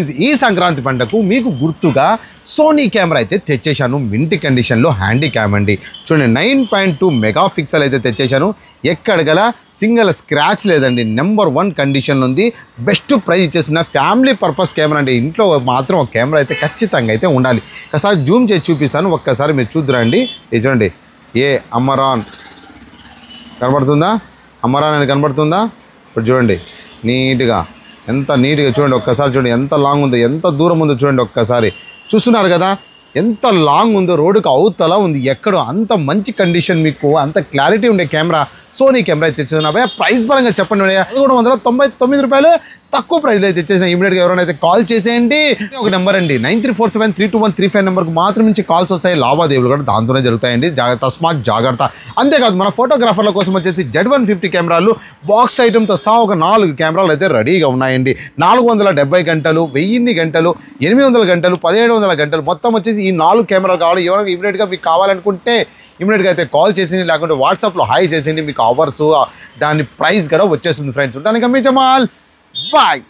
ఈ సంక్రాంతి పంటకు మీకు గుర్తుగా సోనీ కెమెరా అయితే తెచ్చేశాను. మింటి కండిషన్లో హ్యాండీ క్యామ్ అండి. చూడండి 9.2 మెగా పిక్సెల్ అయితే తెచ్చేశాను. ఎక్కడ గల సింగిల్ స్క్రాచ్ లేదండి. నెంబర్ 1 కండిషన్ ఉంది. బెస్ట్ ప్రైజ్ ఇచ్చేస్తున్న ఫ్యామిలీ పర్పస్ కెమెరా అండి. ఇంట్లో మాత్రం ఒక కెమెరా అయితే ఖచ్చితంగా అయితే ఉండాలి. ఒకసారి జూమ్ చేసి చూపిస్తాను, ఒక్కసారి మీరు చూద్దురండి. ఇది చూడండి, అమరాన్ కనబడుతుందా? అమరాన్ అని కనబడుతుందా? ఇప్పుడు చూడండి నీట్గా, ఎంత నీట్గా చూడండి. ఒక్కసారి చూడండి ఎంత లాంగ్ ఉందో, ఎంత దూరం ఉందో చూడండి. ఒక్కసారి చూస్తున్నారు కదా ఎంత లాంగ్ ఉందో. రోడ్డుకు అవతల ఉంది. ఎక్కడో అంత మంచి కండిషన్, మీకు అంత క్లారిటీ ఉండే కెమెరా సోనీ కెమెరా అయితే తెచ్చేసిన. ప్రైస్ పరంగా చెప్పండి, 1199 రూపాయలు తక్కువ ప్రైస్లో అయితే తెచ్చేసిన. ఇమీడియట్గా ఎవరైనా అయితే కాల్ చేసేయండి. ఒక నెంబర్ అండి 9347321335 నెంబర్కి మాత్రం నుంచి కాల్స్ వస్తాయి. లావాదేవీలు కూడా దాంతోనే జరుగుతాయండి. తస్మాత్ జాగ్రత్త. అంతేకాదు మన ఫోటోగ్రాఫర్ల కోసం వచ్చేసి Z150 కెమెరాలు బాక్స్ ఐటమ్తో సహా ఒక 4 కెమెరాలు అయితే రెడీగా ఉన్నాయండి. 470 గంటలు, 1000 గంటలు, 800 గంటలు, 1700 గంటలు, మొత్తం వచ్చేసి ఈ 4 కెమెరాలు కావాలి. ఎవరైనా ఇమీడియట్గా మీకు కావాలనుకుంటే ఇమీడియట్గా అయితే కాల్ చేసింది, లేకుంటే వాట్సాప్లో హాయ్ చేసింది. మీకు అవర్స్ దాని ప్రైస్ కూడా వచ్చేస్తుంది ఫ్రెండ్స్. ఉంటాను. జమాల్, బాయ్.